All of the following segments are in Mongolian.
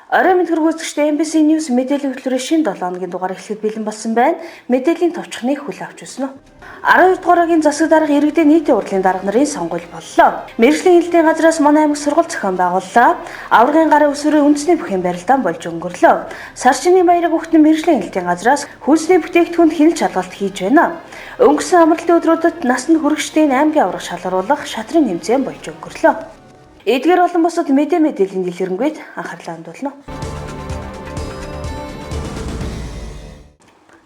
Орой мэд хөргөөцөгчтэй MBC News мэдээлэл хөтөлбөрийн шинэ 7 хоногийн дугаар эхлэхэд бэлэн болсон байна. Мэдээллийн товчхныг хүлээн авч үзсэн үү? 12 дугаар хоногийн засаг дарга иргэдийн нийтийн урлагийн дарга нарын сонгуул боллоо. Мэргэжлийн хэлтийн газраас манай аймаг сургууль зохион байгууллаа. Аваргын гарын өсвөрийн үндэсний бүхэн барилдаан болж өнгөрлөө. Сарчны баярыг өгтөн мэргэжлийн хэлтийн газраас хөлсний бүтээгдэхүүнд хяналт шалгалт хийж байна. Өнгөрсөн амралтын өдрүүдэд насанд хүрэгчдийн аймгийн аврах шалгаруулах шатрын тэмцээн болж өнгөрлөө. Эдгээр олон бусад мэдээллийн дэлгэрэнгүй анхаарлаа хандуулна.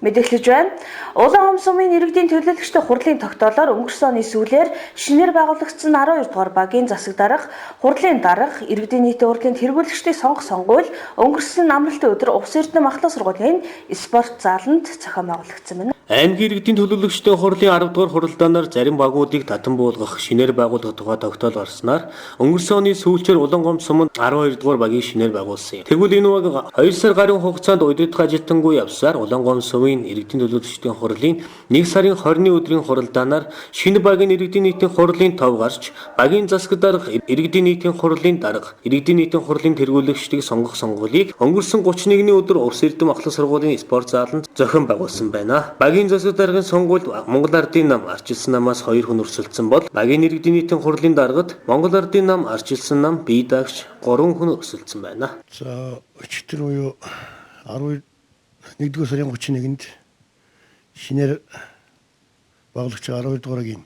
Мэдээлж байна. Улаан сумын иргэдийн төлөөлөгчдийн хурлын тогтоолоор өнгөрсөн оны сүүлээр шинээр байгуулагдсан 12 дугаар багийн засаг дарга, хурлын дарга, иргэдийн нийтийн урлагийн тэргүүлэгчдийн сонгуул өнгөрсөн амралтын өдөр Увс Эрдэнэ Махлах сургуулийн спорт заланд зохион байгуулагдсан байна. Аймгийн иргэдийн төлөөлөгчдийн хурлын 10 дугаар хуралдаанаар зарим багуудыг татан буулгах шинээр байгуулах тухай тогтоол гаргаснаар өнгөрсөн оны сүүлчээр Улаан суманд 12 дугаар багийг шинээр байгуулсан юм. Тэгвэл энэ баг 2 сар гарын хугацаанд удирдах ажилтнгүй явсаар Улаан сумын иргэдийн төлөөлөгчдийн хурлын 1 сарын 20-ны өдрийн хуралдаанаар шинэ багийн иргэдийн нийтийн хурлын тов гарч багийн засаг дарга, иргэдийн нийтийн хурлын дарга, иргэдийн нийтийн хурлын тэргүүлэгчдийг сонгох сонгуулийг өнгөрсөн 31-ний өдөр Увс Эрдэнэ Махлах сургуулийн спорт заланд зохион байгуулсан байна. Багийн засаг даргын сонгуульд Монгол Ардын нам Арчилсан намаас 2 хүн өрсөлдсөн бол багийн иргэдийн нийтийн хурлын даргад Монгол Ардын нам Арчилсан нам бие даагч 3 хүн өрсөлдсөн байна. За өчигдөр буюу 11-р сарын 31-нд шинээр байгуулагч 12 дугааргийн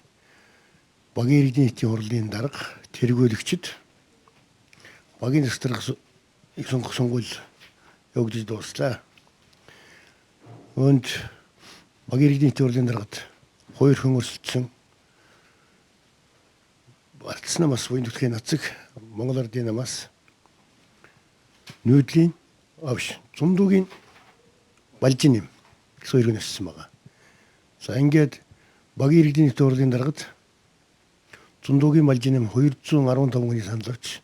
багийн иргэдийн нийтийн хурлын дарга, тэргүүлэгчид багийн засаг дарга сонгох сонгуул явагдаж дууслаа. Үүнд багийн иргэдийн нийтийн хурлын даргад 2 хүн өрсөлдсөн. Арчилсан намаас буян түлхээ нацаг, Монгол Ардын намаас нүүдлийн зундуугийн Балжин юм гэсэн 2 хүн өссөн байгаа. За ингээд багийн иргэдийн нийтийн хурлын даргад зундуугийн Балжин юм 215 хүний санал авч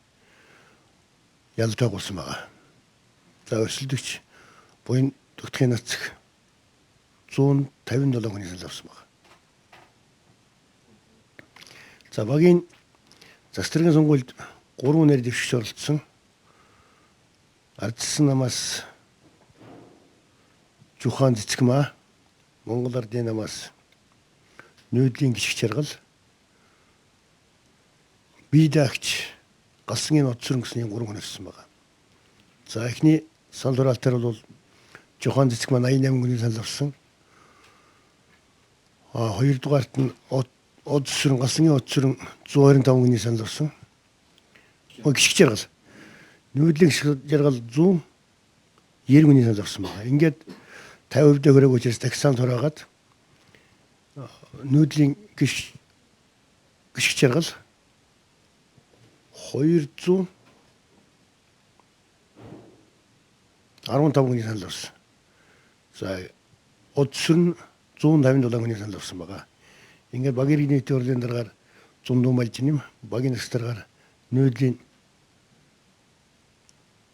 ялж байгуулсан байгаа. За өрсөлдөгч буян түлхээ нацаг 157 хүний санал авсан байна. За багийн засаг даргын сонгуульд 3 нэр дэвшигч оролцсон. Арчилсан намаас Жухан Цэцгмаа, Монгол Ардын намаас нүүдлийн гişг чаргал, бие даагч Галсангийн Одсөрн гэсэн 3 хүн ирсэн байна. За эхний санал хураалтаар бол Жухан Цэцгмаа 88 хүний санал авсан. Хоёрдугаарт нь Одсөрн Галсангийн Одсөрн 125 хүний санал авсан. Гişг чаргал. Нүүдлийн гişг чаргал 190 хүний санал авсан байна. Ингээд 50% хүрээгүй учраас таксан сураагаад нүүдлийн гişг чаргал 215 хүний санал авсан. За Одсөрн 157 хүний санал авсан байгаа. Ингээд багийн иргэдийн нийтийн хурлын даргаар Зундуу Балжин, багийн засаг даргаар нүүдлийн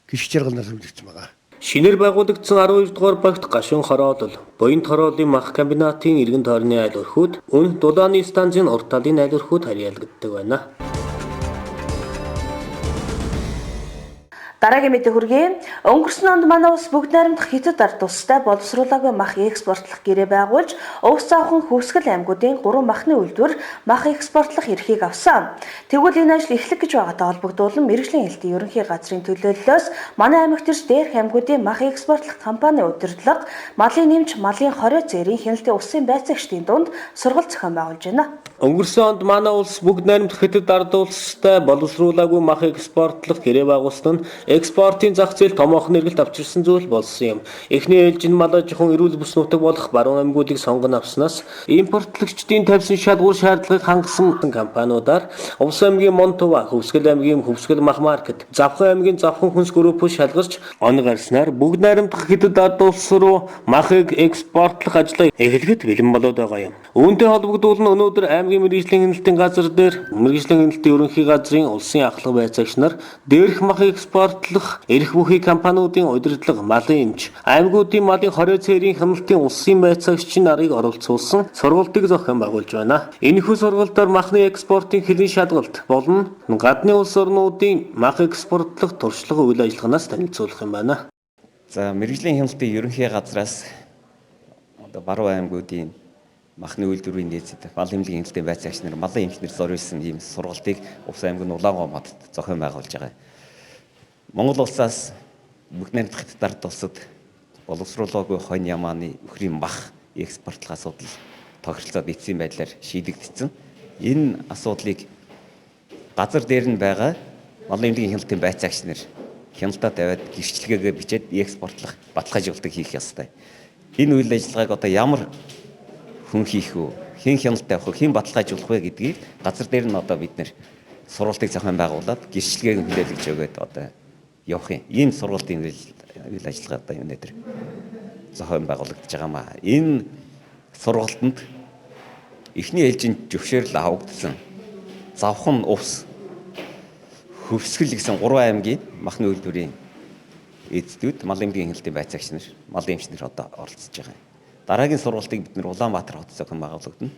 гişг чаргал нар хамжигдсан байгаа. Шинээр байгуулагдсан 12 дугаар багт гашуун хороолол, буян хорооллын мах комбинатын иргэн тойрны айл өрхүүд, үн дулааны станцын урт талын айл өрхүүд харьяалагддаг байна. Дараагийн мэдээ хүргэе. Өнгөрсөн онд манай улс бүгд найрамдах хятад ард улстай боловсруулаагүй мах экспортлох гэрээ байгуулж, Увс Завхан Хөвсгөл аймагуудын 3 махны үйлдвэр мах экспортлох эрхийг авсан. Тэгвэл энэ ажил эхлэх гэж байгаатай холбогдуулан мэргэжлийн хэлтийн ерөнхий газрын төлөөллөөс манай аймагт ирж дээрх аймагуудын мах экспортлох компани удирдлага, малын нэмж, малын хорио зээрийн хяналтын усын байцаагчдын дунд сургалт зохион байгуулж байна. Өнгөрсөн онд манай улс бүгд найрамдах хятад ард улстай боловсруулаагүй мах экспортлох гэрээ байгуулсан нь экспортын зах зээл томоохон эргэлт авчирсан зүйл болсон юм. Эхний ээлжин мал аж ахуйн эрүүл бүс нутаг болох баруун аймагуудыг сонгон авснаас импортлогчдын тавьсан шалгуур шаардлагыг хангасан компаниудаар Увс аймгийн Монтова, Хөвсгөл аймгийн Хөвсгөл мах маркет, Завхан аймгийн Завхан хүнс группийг шалгарч он гарснаар бүгд найрамдах хятад ард улс руу махыг экспортлох ажлаа эхлэхэд бэлэн болоод байгаа юм. Үүнтэй холбогдуулан өнөөдөр аймгийн мэргэжлийн хяналтын газар дээр мэргэжлийн хяналтын ерөнхий газрын улсын ахлах байцаагч нар дээрх мах экспорт экспортлох эрх бүхий компаниудын удирдлага, малын эмч, аймагуудын малын хорио цээрийн хяналтын улсын байцаагчдын нарыг оролцуулсан сургалтыг зохион байгуулж байна. Энэхүү сургалтаар махны экспортын хэлийн шалгалт болон гадны улс орнуудын мах экспортлох туршлага үйл ажиллагаанаас танилцуулах юм байна. За мэрэгжлийн хяналтын ерөнхий газраас одоо баруун аймагуудын махны үйлдвэрийн нийцэд мал эмнэлгийн хяналтын байцаагч нар малын эмчнэр зориулсан ийм сургалтыг Увс аймгийн Улаангой хотод зохион байгуулж байгаа. Монгол улсаас бүгд найрамдах Хятад улсад боловсруулаагүй хонь ямааны өхрийн мах экспортлох асуудал тохиролцоод эцсийн байдлаар шийдэгдсэн. Энэ асуудлыг газар дээр нь байгаа малын эмнэлгийн хяналтын байцаагч нар хяналтаа тавиад гэрчлэгээгээ бичээд экспортлох баталгаажуулалтыг хийх ёстой. Энэ үйл ажиллагааг одоо ямар хүн хийх вэ? Хэн хяналт тавих вэ? Хэн баталгаажуулах вэ гэдгийг газар дээр нь одоо бид нэр сургалтыг зохион байгуулад гэрчлэгээг хүлээлгэж өгөөд одоо явах юм. Ийм сургалтын үйл ажиллагаа одоо өнөөдөр зохион байгуулагдаж байгаамаа. Энэ сургалтанд эхний ээлжинд зөвшөөрөл авагдсан Завхан Увс Хөвсгөл гэсэн 3 аймгийн махны үйлдвэрийн эзэдүүд малын эмнэлгийн хяналтын байцаагч нар, малын эмч нар одоо оролцож байгаа. Дараагийн сургалтыг бид нэр Улаанбаатар хотод зохион байгуулагдана.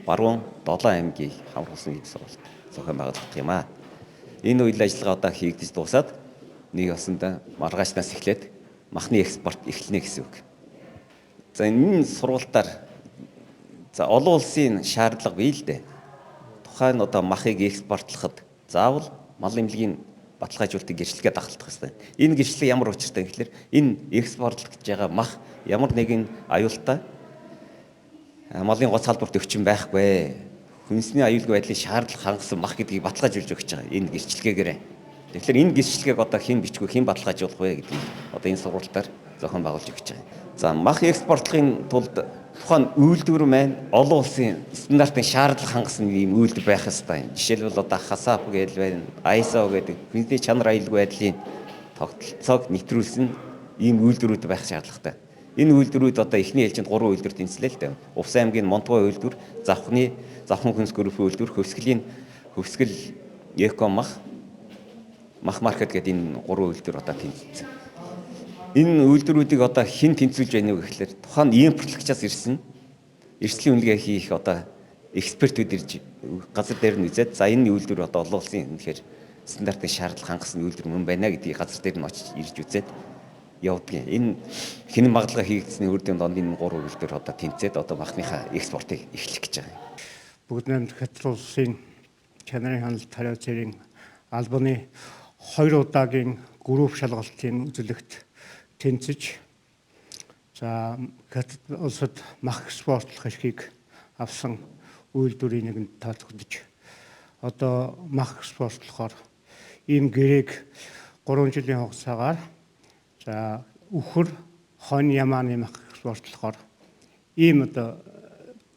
Баруун 7 аймгийг хамруулсан ийм сургалт зохион байгуулагдах юм аа. Энэ үйл ажиллагаа одоо хийгдэж дуусаад нэг ёсонд маргаашнаас эхлээд махны экспорт эхэлнэ гэсэн үг. За энэ сургалтаар олон улсын шаардлага бий л дээ. Тухайн одоо махыг экспортлоход заавал малын эмнэлгийн баталгаажуулалтыг гэрчлэгээ дагалдах хэрэгтэй. Энэ гэрчлэг ямар учиртай гэхээр энэ экспортлогдож байгаа мах ямар нэгэн аюултай малын гоц халдварт өвчин байхгүй. Хүнсний аюулгүй байдлыг шаардлага хангасан мах гэдгийг баталгаажуулж өгч байгаа энэ гэрчлэгээр. Тэгэхээр энэ гэрчлэгийг одоо хэн бичгүй хэн баталгаажуулах вэ гэдгийг одоо энэ сургалтаар зохион байгуулж өгч байгаа. За мах экспортлохын тулд тухайн үйлдвэр маань олон улсын стандартын шаардлага хангасан ийм үйлдвэр байх ёстой. Жишээлбэл одоо хасаап гэж байна, ISO гэдэг хүнсний чанар аюулгүй байдлын тогтолцоог нэвтрүүлсэн ийм үйлдвэрүүд байх шаардлагатай. Энэ үйлдвэрүүд одоо эхний ээлжинд 3 үйлдвэр тэнцлээ л дээ. Увс аймгийн Монтгой үйлдвэр, Завхан хүнс группийн үйлдвэр, Хөвсгөл Эко мах маркет гэдэг энэ 3 үйлдвэр одоо тэнцсэн. Энэ үйлдвэрүүдийг одоо хэн тэнцвүүлж байна вэ гэхлээр тухайн импортлогчоос ирсэн эрсдлийн үнэлгээ хийх одоо экспертүүд ирж газар дээр нь үзээд за энэ үйлдвэр одоо олон улсын үнэхээр стандартын шаардлага хангасан үйлдвэр мөн байна гэдгийг газар дээр нь очиж ирж үзээд явуулдаг. Энэ хинэн магадлага хийгдсэний үр дүнд энэ 3 үйлдвэр одоо тэнцээд одоо махныхаа экспортыг эхлэх гэж байгаа. Бүгд найрамдах Хятад улсын чанарын хяналт хариу цэрийн албаны 2 удаагийн групп шалгалтын үзүүлэгт тэнцэж за Хятад улсад мах экспортлох эрхийг авсан үйлдвэрийн нэгэнд таалагдж одоо мах экспортлохоор ийм гэрээг 3 жилийн хугацаагаар за үхэр хонь ямааны мах экспортлохоор ийм одоо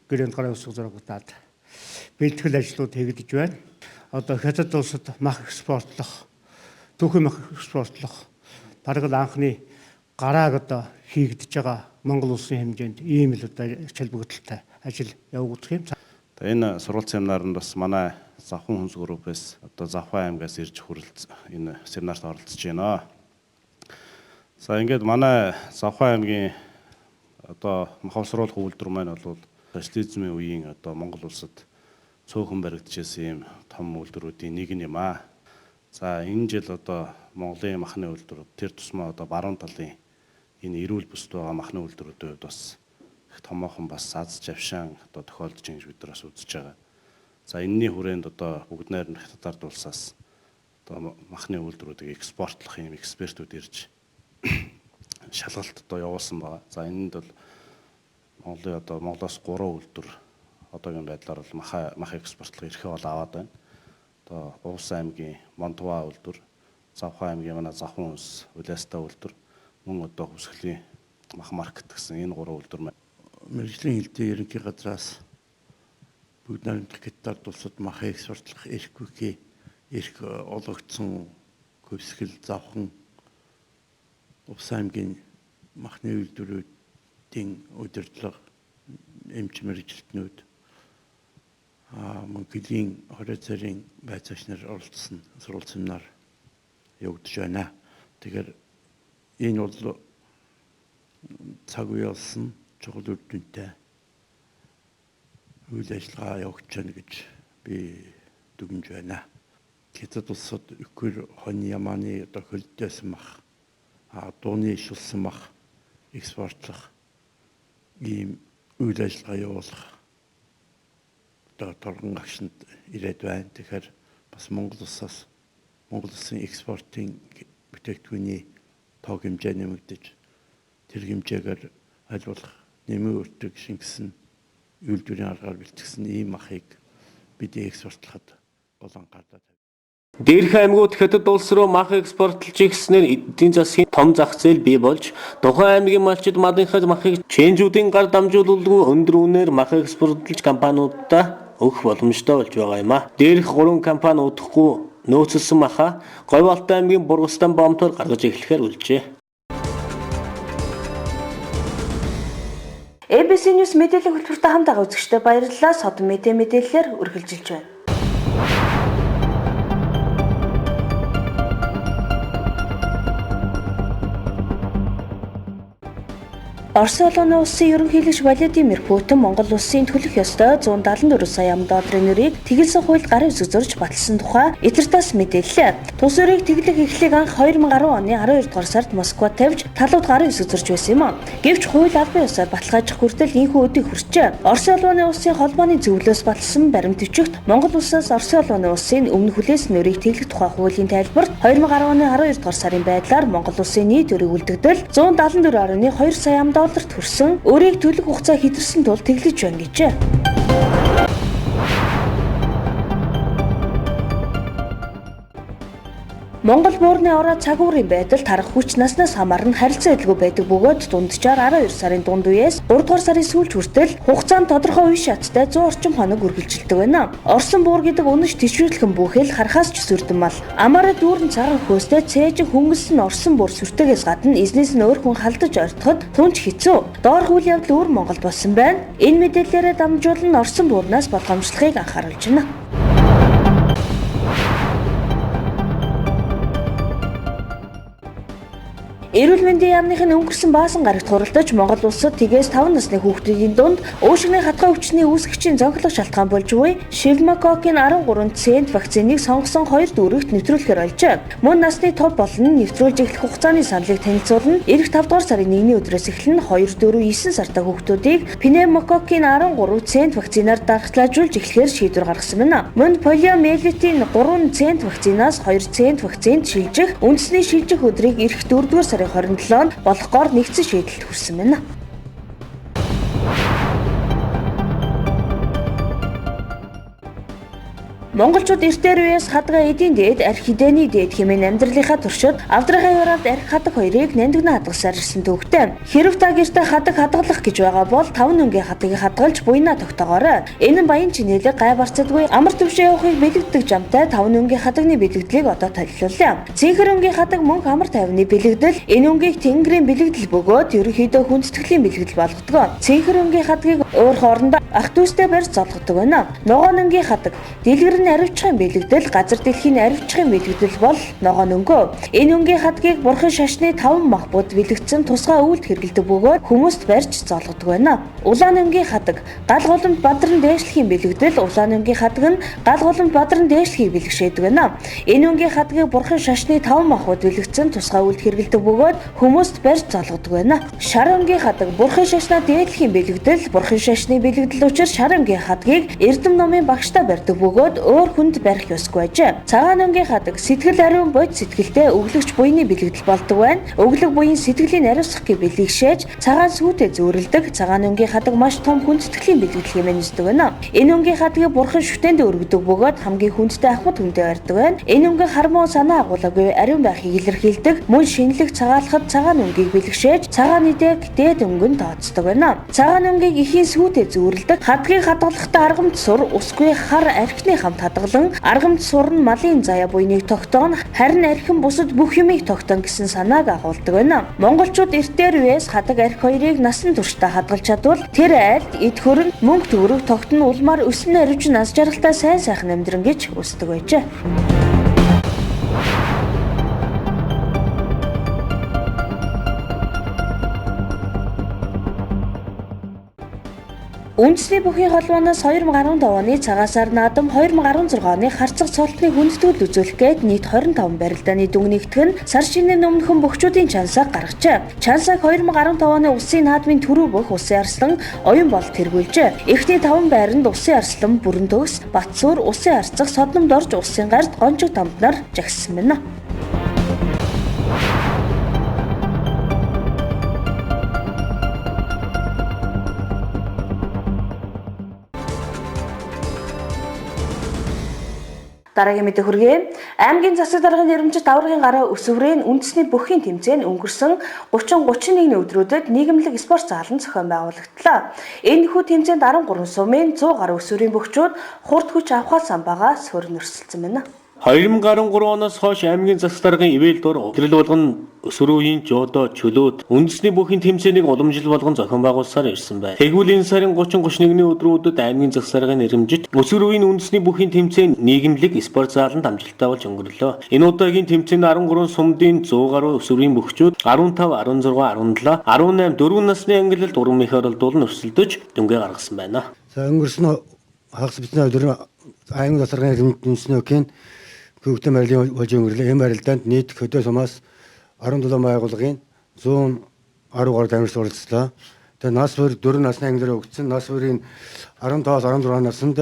гэрээнд гарын усг зурагтаад бэлтгэл ажлууд хийгдэж байна. Одоо Хятад улсад мах экспортлох, түүхэн мах экспортлох бараг л анхны гарааг одоо хийгдэж байгаа Монгол улсын хэмжээнд ийм л одоо чалбагдaltaй ажил явагдах юм. Энэ сургалт семинаранд бас манай Завхан хүнс группээс одоо Завхан аймгаас ирж энэ семинарт оролцож байна. За ингээд манай Завхан аймгийн одоо махавсруулах үйлдвэр маань бол социализмын үеийн одоо Монгол улсад цөөхөн баригдчихсэн юм том үйлдвэрүүдийн нэг юм аа. За энэ жил одоо Монголын махны үйлдвэр тэр тусмаа одоо баруун талын энэ эрүүл бүсд байгаа махны үйлдвэрүүдийн хувьд бас их томоохон бас аз жавшаан одоо тохиолдож байгаа гэж бид нар бас үзэж байгаа. За энэний хүрээнд одоо бүгд найрамдах Хятад улсаас одоо махны үйлдвэрүүдийг экспортлох юм экспертүүд ирж шалгалт одоо явуулсан байгаа. За энэнд бол Монголын одоо Монголоос 3 үйлдвэр одоогийн байдлаар бол мах экспортлох эрхээ бол аваад байна. Одоо Увс аймгийн Монтгой үйлдвэр, Завхан аймгийн манай Завхан хүнс Улаастай үйлдвэр, мөн одоо Хөвсгөлийн мах маркет гэсэн энэ 3 үйлдвэр мэргэжлийн хилтэй ерөнхий газраас бүгд найрамдах Хятад улсад мах экспортлох эрх олгогдсон Хөвсгөл, Завхан, Увс аймгийн махны үйлдвэрүүдийн удирдлага эмч мэргэжилтнүүд мөнгөлийн хорио цэрийн байцаагч нар оролцсон сургалт семинар явагдаж байна. Тэгэхээр энэ бол цаг үе болсон чухал үр дүнтэй үйл ажиллагаа явуулж байна гэж би дүгнэж байна. Хятад улсад Украин хойны Ямааны одоо хөлдөөсөн мах, дууны ишүүлсэн мах экспортлох ийм үйл ажиллагаа явуулах одоо торгон агшинд ирээд байна. Тэгэхээр бас Монгол улсын экспортын бүтээгдэхүүний тоог хэмжээ нэмэгдэж тэр хэмжээгээр аль болох нэмээ өртөг шингэсэн үйлдвэрийн аргаар бэлтгэсэн ийм махыг бид экспортлоход гол анхаарлаа тавьж. Дээрх аймагуд Хятад улс руу мах экспортлж игснээр эдийн засгийн том зах зээл бий болж тухайн аймгийн малчид малынхаа махыг чэнжүүдийн гар дамжуулалгүй өндөр үнээр мах экспортлж компаниудаа өгөх боломжтой болж байгаа юм а. Дээрх 3 компани удахгүй нөөцлсөн маха Говьалтай аймгийн Бургастан бомтоор гаргаж эхлэхээр үлжээ. ABC News мэдээллийн хөтөлбөртэй хамтдаа үзэгчдээ баярлалаа. Содон мэдээлэлээр үргэлжилж байна. Орос улсын улсын ерөнхийлөгч Владимир Путин Монгол улсын төлөх ёстой 174 сая $, нэрийг тэгэлсэн хуульд гарын үсэг зурж баталсан тухай Интертас мэдээллээ. Тус өрийг тэглэх эхлэлийг анх 2010 оны 12 дугаар сард Москвад тавьж талууд гарын үсэг зурж байсан юм. Гэвч хууль албан ёсоор баталгаажих хүртэл энэхүү өдийг хүрчээ. Орос улсын холбооны зөвлөөс баталсан баримт бичигт Монгол улсаас Орос улсын өмнө хүлээсэн өрийг тэглэх тухай хуулийн тайлбарт 2010 оны 12 дугаар сарын байдлаар Монгол улсын нийт өрийг үлдэгдэл 174.2 сая $, хүрсэн өрийг төлөх хугацаа хэтэрсэн тул тэглэж байна гэжээ. Монгол буурны ороо цагуурын байдал тарах хүч наснаас хамаарна харилцан адилгүй байдаг бөгөөд дунджаар 12 сарын дунд үеэс 3 дугаар сарын сүүлч хүртэл хугацаанд тодорхой үе шаттай 100 орчим хоног үргэлжилдэг байна. Орсон буур гэдэг үнэш тишүүлхэн бүхэл харахаас ч сүрдэн мал. Амаараа дүүрэн цагаан хөөстэй цээж хөнгөлсөн орсон буур сүртээгээс гадна эзнээс нь өөр хүн халдаж ойртоход түнч хэцүү. Доорх үйл явдал өөр Монголд болсон байна. Энэ мэдээллээрээ дамжуулан орсон буурнаас болгоомжлохыг анхааруулж байна. Эрүүл мэндийн яамныхын өнгөрсөн баасан гарагт хуралдаж Монгол улсад тгээс 5 насны хүүхдүүдийн дунд уушигны хатгай өвчний үүсгэгчийн зонхлох шалтгаан болж буй Pneumococcal 13 цент вакциныг сонгосон 2 дүүрэгт нэвтрүүлэхээр олжээ. Мөн насны тов болон нэвтрүүлж эхлэх хугацааны саналыг танилцуулна. Ирэх 5 дугаар сарын 1-ний өдрөөс эхлэн 2, 4, 9 сартай хүүхдүүдийг Pneumococcal 13 цент вакцинаар дархлаажуулж эхлэхээр шийдвэр гаргасан байна. Мөн полиомиелитийн 3 цент вакцинаас 2 цент вакцинд шилжих үндэсний шилжих өдрийг ирэх 4 дугаар сарын 27-нд болгохоор нэгдсэн шийдэлд хүрсэн байна. Монголчууд эртээр үеэс хадгаа эдийн дээд, арх хідээний дээд хэмээн амьдралынхаа туршид авдрахын уралд арх хадаг хоёрыг нандинаа хадгалсаар ирсэн төвхтэй. Хэрв та гэртээ хадаг хадгалах гэж байгаа бол 5 нүнгийн хадгийг хадгалж буйнаа тогтоогоорой. Энэ нь баян чинэлэг гай барцадгүй амар төвшөө явахыг бэлэгддэг жамтай 5 нүнгийн хадагны бэлэгдлийг одоо танилцуулъя. Цэнхэр өнгийн хадаг мөнх амар тайвны бэлэгдэл энэ өнгийг тэнгэрийн бэлэгдэл бөгөөд ерөнхийдөө хүндэтгэлийн бэлэгдэл болгодог. Цэнхэр өнгийн хадгийг өөр хоорондоо ах дүүстэй барьж золгодог байна. Ногоон өнгийн хадаг дэлгэр аривчхын бэлэгдэл газар дэлхийн аривчхын бэлэгдэл бол ногоон өнгөө. Энэ өнгийн хадгийг бурхан шашны 5 мах бод бэлэгдсэн тусгай үйлд хэрэгэлдэг бөгөөд хүмүүст барьж золгодог байна. Улаан өнгийн хадаг гал голомт бадран дээшлэхийн бэлэгдэл улаан өнгийн хадаг нь гал голомт бадран дээшлэхийг бэлэгшээдэг байна. Энэ өнгийн хадгийг бурхан шашны 5 мах бод бэлэгдсэн тусгай үйлд хэрэгэлдэг бөгөөд хүмүүст барьж золгодог байна. Шар өнгийн хадаг бурхан шашнаа дээдлэхийн бэлэгдэл бурхан шашны бэлэгдэл учраас шар өнгийн хадгийг эрдэм номын багштай барьдаг бөгөөд өөр хүнд барих ёсгүй ажээ. Цагаан өнгийн хадаг сэтгэл ариун бод сэтгэлтэй өглөгч буйны бэлэгдэл болдог байна. Өглөг буйн сэтгэлийн ариусгахыг бэлэгшээж цагаан сүйтэй зөөрөлдөг. Цагаан өнгийн хадаг маш том хүндэтгэлийн бэлэгдэл хэмээн үздэг байна. Энэ өнгийн хадгийг бурхан шүтээнд өргөдөг бөгөөд хамгийн хүндтэй ахмад хүндээ барьдаг байна. Энэ өнгийн хармоо санаа агуулгагүй ариун байхыг илэрхийлдэг. Мөн шинэлэг цагаалахад цагаан өнгийг бэлэгшээж цагаан идэг дээд өнгөнд тооцдог байна. Цагаан өнгийг ихийн сүйтэй зөөрөлдөг. Хадгийг хадгалахдаа аргамт сур усгүй хар архины хамт хадгалан аргамт сур нь малын заяа буйныг тогтооно, харин архин бусад бүх юмыг тогтооно гэсэн санааг агуулдаг байна. Монголчууд эртээр үеэс хадаг архи хоёрыг насан туршдаа хадгалж чадвал тэр айлд эд хөрөнд мөнгө төгрөг тогтно улмаар өснө аривч нас жаргалтай сайн сайхан амьдран гэж үздэг байжээ. Үндэсний бүхий холбооноос 2015 оны цагаан сар наадам 2016 оны харцаг цолтны хүндэтгэл үзүүлэх гээд нийт 25 барилдааны дүн нэгтгэн сар шинээр өмнөхөн бөхчүүдийн чансааг гаргажээ. Чансааг 2015 оны улсын наадмын түрүү бүх Усын Арслан оюун бол тэргүүлжээ. Эхний 5 байранд Усын Арслан, Бүрэн төгс, Батсуур, Усын Арцаг, Содном дорж Усын гарт Гончиг тамд нар жагссан байна. Дараагийн мэдээ хүргэе. Аймгийн засаг даргын нэрмжит аврагын гараа өсвөрийн үндэсний бүхий тэмцээн өнгөрсөн 30-31 өдрүүдэд нийгэмлэг спорт заалан зохион байгуулагдлаа. Энэ хүү тэмцээнд 13 сумын 100 гаруй өсвөрийн бөхчүүд хурд хүч авахаас самбаага суурин өрсөлдсөн байна. 2013 оноос хойш аймгийн засаг даргын ивэл дур гэрэл болгон өсвөрийн жодо чөлөөт үндэсний бүхий тэмцээнийг уламжил болгон зохион байгуулсаар ирсэн байна. Тэгвэл энэ сарын 30-31-ний өдрүүдэд аймгийн засаг даргын нэрмжит өсвөрийн үндэсний бүхий тэмцээн нийгэмлэг спорт зааланд амжилттай болж өнгөрлөө. Энэ удаагийн тэмцээнд 13 сумдын 100 гаруй өсвөрийн бөхчүүд 15, 16, 17, 18 4 насны ангиллалд уран мэх оролдуулан өрсөлдөж дүнгээ гаргасан байна. За өнгөрсөн хагас бичнэ өдөр аймгийн засаг даргын нэрмжит Хөвгтө барилын болж өнгөрлөө. Энэ барилдаанд нийт хөдөө сумаас 17 байгууллагын 110 гаруй тамирчин оролцлоо. Тэгээ нас бүр 4 насны ангилаар өгсөн. Нас бүрийн 15-аас 16 наснд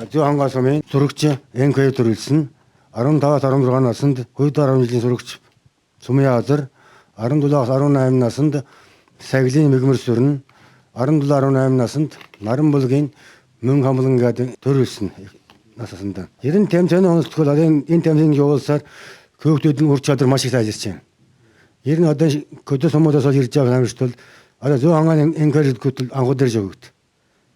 зүй хангаа сумын сурагч НК төрүүлсэн. 15-аас 16 наснд хувьд арга жилийн сурагч Сумын Азар, 17-аас 18 наснд Саглын мэгмэр сүрэн, 17-18 наснд Наран булгийн мөн хамлан гэдэг төрүүлсэн. Насасында. Ерэн тэмцээний онцлог энэ тэмцээний явуулсаар хөөгтүүдийн ур чадвар маш их сайжирч байна. Ер нь одоо хөдөө сумуудаас ирж байгаа хамжт бол одоо зөө хангааны энкорд хөтөл анхуу дэрж өгд.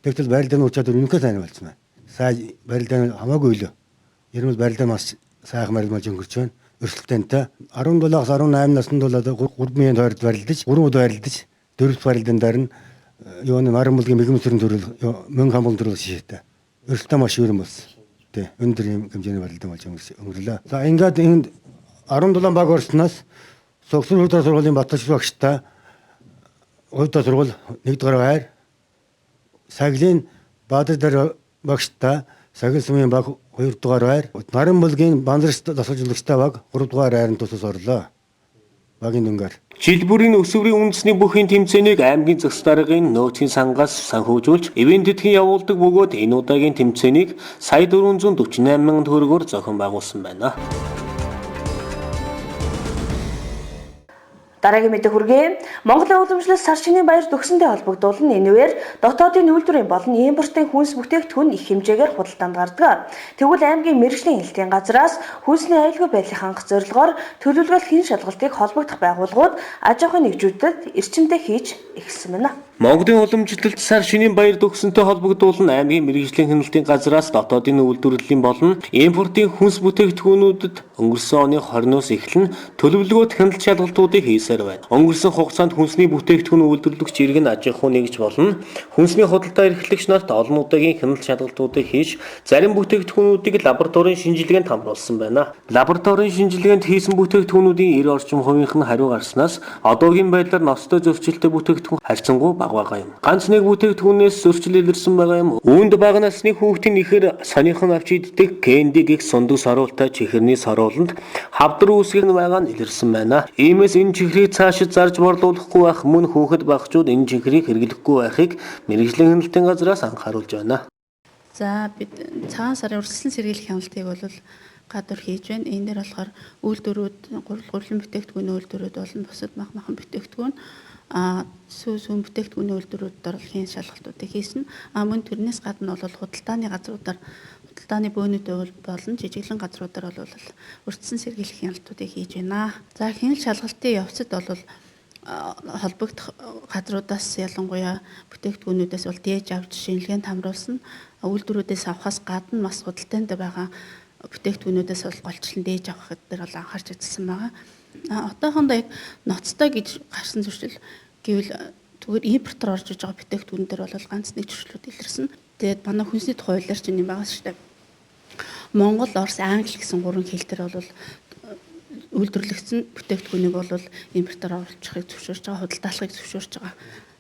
Тэгтэл барилдааны ур чадвар үнэхээр сайн болсон байна. Сая барилдааны хамаагүй лөө. Ер нь барилдаа маш сайхан барилдаж өнгөрч байна. Өрсөлдөөнтэй 17-аас 18 наснд бол одоо 3,000 тойрог барилдаж, 3 удаа барилдаж, дөрөвт барилдаан дээр нь юуны Наран булгийн мэгмэр сүрэн төрөл мөн хамбон төрөл шишээтэй. Өрсөлдөө маш өрөн болсон. Өндөр юм хэмжээний барилдан болж өнгөрлөө. За ингээд энэ 17 баг орсноос Согсор хурдаа сургуулийн Батлаш багштай хурдаа сургууль 1 дугаар байр, Саглын Баатар багштай Сагил сумын баг 2 дугаар байр, Наран булгийн Банзарч дасгалжуулагчтай баг 3 дугаар байранд тусас орлоо. Багийн дүнгээр. Жил бүрийн өсвөрийн үндэсний бүхий тэмцээнийг аймгийн засаг даргын нөөцийн сангаас санхүүжүүлж, ивент тэтгэн явуулдаг бөгөөд энэ удаагийн тэмцээнийг сая 448 мянган төгрөгөөр зохион байгуулсан байна. Дараагийн мэдээ хүргэе. Монголын уламжлалт сар шинийн баяр төгсөнтэй холбогдуулан энэвээр дотоодын үйлдвэрийн болон импортын хүнс бүтээгдэхүүн их хэмжээгээр худалдаанд гардаг. Тэгвэл аймгийн мэргэжлийн хэлтийн газраас хүнсний аюулгүй байдлыг хангах зорилгоор төлөвлөгөөл хэн шалгалтыг холбогдох байгууллагууд аж ахуйн нэгжүүдэд эрчимтэй хийж эхэлсэн байна. Монголын уламжлалт сар шинийн баяр төгсөнтэй холбогдуулан аймгийн мэргэжлийн хяналтын газраас дотоодын үйлдвэрлэлийн болон импортын хүнс бүтээгдэхүүнүүдэд өнгөрсөн оны 20-оос эхлэн төлөвлөгөөт хяналт шалгалтуудыг хийсээр байна. Өнгөрсөн хугацаанд хүнсний бүтээгдэхүүн үйлдвэрлэгч иргэн аж ахуйн нэгж болон хүнсний худалдаа эрхлэгч нарт олон удаагийн хяналт шалгалтуудыг хийж зарим бүтээгдэхүүнүүдийг лабораторийн шинжилгээнд хамруулсан байна. Лабораторийн шинжилгээнд хийсэн бүтээгдэхүүнүүдийн 90 орчим хувийнх нь хариу гарснаас одоогийн байдлаар ностой зөрчилтэй бүтээгдэхүүн харьцангуй бага байгаа юм. Ганц нэг бүтээгдэхүүнээс зөрчил илэрсэн байгаа юм. Үүнд бага насны хүүхдийн ихээр сонирхон авч иддэг кенди гэх сундаг соруултай чихэрний сорууланд хавдар үүсгэн байгаа нь илэрсэн байна. Иймээс энэ чихрийг цаашид зарж борлуулахгүй байх мөн хүүхэд багчууд энэ чихрийг хэрэглэхгүй байхыг мэргэжлийн хяналтын газраас анхааруулж байна. За бид цагаан сарын урьдчилан сэргийлэх хяналтыг бол гадуур хийж байна. Энэ дээр болохоор үйлдвэрүүд, гурван бүтээгдэхүүний үйлдвэрүүд болон бусад махан бүтээгдэхүүн сүүн бүтээгдэхүүний үйлдвэрүүд орлогын шалгалтуудыг хийсэн. Мөн тэрнээс гадна бол худалдааны газруудаар худалдааны бөөнүүдөө болон жижиглэн газруудаар бол урьдчилан сэргийлэх хяналтуудыг хийж байна. За хяналт шалгалтын явцад бол холбогдох газруудаас ялангуяа бүтээгдэхүүнүүдээс бол дээж авч шинжилгээнд хамруулсан. Үйлдвэрүүдээс авахаас гадна бас худалдаанд байгаа бүтээгдэхүүнүүдээс бол голчлон дээж авах гэдэг бол анхаарч үзсэн байгаа. Одоохондоо яг ноцтой гэж гарсан зөрчил гэвэл зүгээр импортоор орж иж байгаа бүтээгдэхүүн дээр бол ганц нэг зөрчлүүд илэрсэн. Тэгээд манай хүнсний хуулиар ч юм байгаа шүү дээ. Монгол, Орос, Англи гэсэн гурван хэл төр бол үйлдвэрлэгдсэн бүтээгдэхүүнийг бол импортоор оруулахыг зөвшөөрч байгаа, худалдаалахыг зөвшөөрч байгаа.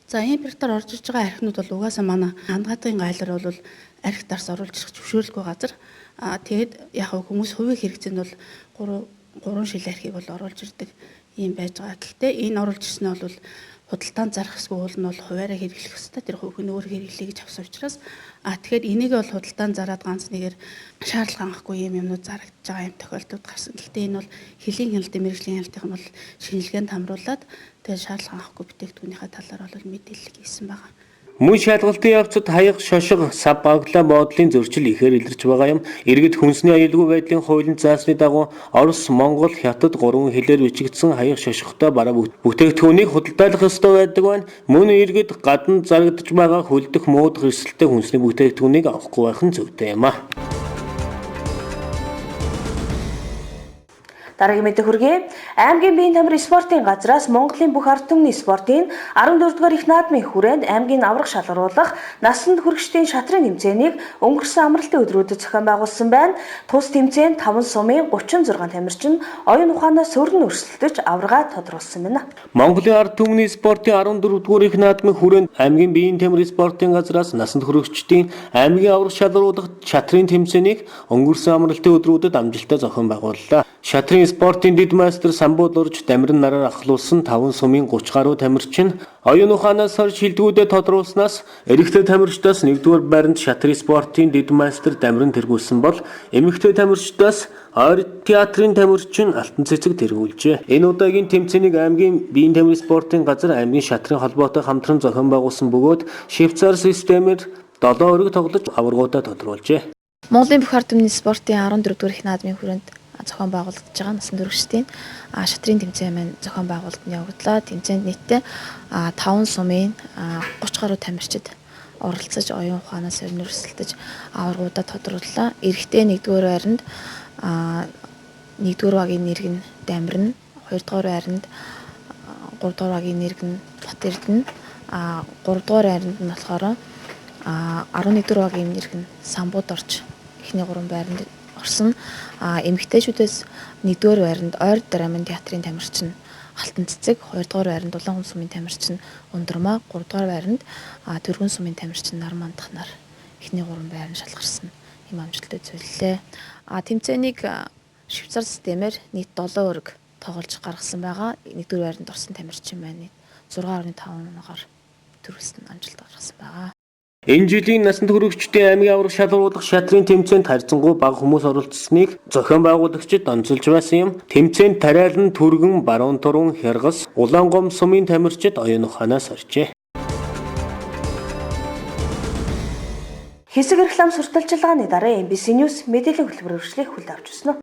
За энэ бэртээр орж иж байгаа архинууд бол угаасаа манай хандгаатын гайлар бол архи дарс оруулж ирэх зөвшөөрөлгүй газар. Тэгээд яг хүмүүс хувийн хэрэгцээнд бол 3 шил архийг бол оруулж ирдэг юм байж байгаа. Гэхдээ энэ оруулж ирсэн нь бол худалдаанд зарах эсвэл уул нь бол хуваараа хэрэглэх ёстой. Тэр хувь нь өөр хэрэглэе гэж авсан учраас тэгэхээр энийг бол худалдаанд зараад ганц нэгээр шаардлага хангахгүй юмнууд зарагдж байгаа юм тохиолдлууд гарсан. Гэхдээ энэ бол хөлийн хяналтын мэргэжлийн хяналтын бол шинжилгээнд хамруулад тэгээд шаардлага хангахгүй бүтээгдэхүүнийхээ талаар бол мэдээлэл хийсэн байгаа. Мөн шалгалтын явцад хаяг, шошго, сав баглаа бодлын зөрчил ихээр илэрч байгаа юм. Иргэд хүнсний аюулгүй байдлын хуулийн заасны дагуу Орос, Монгол, Хятад 3 хэлээр бичигдсэн хаяг, шошготой бараа бүтээгдэхүүнийг худалдаалах ёстой байдаг байна. Мөн иргэд гадна зарагдаж байгаа хөлдөх, муудах эрсдэлтэй хүнсний бүтээгдэхүүнийг авахгүй байх нь зүйтэй юм а. Дараагийн мэдээ хүргэе. Аймгийн биеийн тамир спортын газраас Монголын бүх ард түмний спортын 14-р их наадмын хүрээнд аймгийн аврах шалгаруулах насанд хүрэгчдийн шатрын тэмцээнийг өнгөрсөн амралтын өдрүүдэд зохион байгуулсан байна. Тус тэмцээнд 5 сумын 36 тамирчин оюун ухаанаас сөргөн өрсөлдөж аврагаа тодруулсан байна. Монголын ард түмний спортын 14-р их наадмын хүрээнд аймгийн биеийн тамир спортын газраас насанд хүрэгчдийн аймгийн аврах шалгаруулах шатрын тэмцээнийг өнгөрсөн амралтын өдрүүдэд амжилттай зохион байгууллаа. Шатрын спортын дэд майстер Самбууд урж дамиран нараар ахлуулсан 5 сумын 30 гаруй тамирчин оюун ухаанаас шилдэгүүдэд тодруулснаас эрэгтэй тамирчдаас 1-р байранд шатрын спортын дэд майстер дамиран тэргүүлсэн бол эмэгтэй тамирчдаас ойр театрын тамирчин алтан цэцэг тэргүүлжээ. Энэ удаагийн тэмцээнийг аймгийн биеийн тамир спортын газар аймгийн шатрын холбоотой хамтран зохион байгуулсан бөгөөд швейцар системээр 7 өрөг тоглож аваргуудаа тодруулжээ. Монголын бүх ард түмний спортын 14-р их наадмын хүрээнд зохион байгуулагдж байгаа насанд хүрэгчдийн шатрын тэмцээн маань зохион байгуулалт нь явагдлаа. Тэмцээнд нийтдээ 5 сумын 30 гаруй тамирчид оролцож оюун ухаанаас өрсөлдөж аваргуудаа тодрууллаа. Эрэгтэй 1-р байранд 1-р багийн нэрг нь Дамирна, 2-р байранд 3-р багийн нэрг нь Батэрдэн, 3-р байранд нь болохоор 11-р багийн нэрг нь Самбууд орж эхний 3 байранд орсон. Эмэгтэйчүүдээс 1-р байранд ойр драмын театрын тамирчин Алтан цэцэг, 2-р байранд Улаан сумын тамирчин Ундрмаа, 3-р байранд Түргэн сумын тамирчин Нарман Дахнаар эхний 3 байранд шалгарсан юм амжилттай зөвлөлээ. Тэмцээнийг швейцар системээр нийт 7 өрөг тоглож гаргасан байгаа. 1-р байранд орсон тамирчин маань 6.5 оноор төрүүлсэн амжилт гаргасан байгаа. Энэ жилийн насанд хүрэгчдийн аймгийн аврах шалгаруулах шатрын тэмцээнд харьцангуй бага хүмүүс оролцсныг зохион байгуулагчид онцолж байсан юм. Тэмцээнд Тариалан, Түргэн, Баруун Туран, Хяргас, Улаангом сумын тамирчид оюун ухаанаас оржээ. Хэсэг реклам сурталчилгааны дараа MBC News мэдээллийн хөтөлбөр үргэлжлэх хүлд авч байна.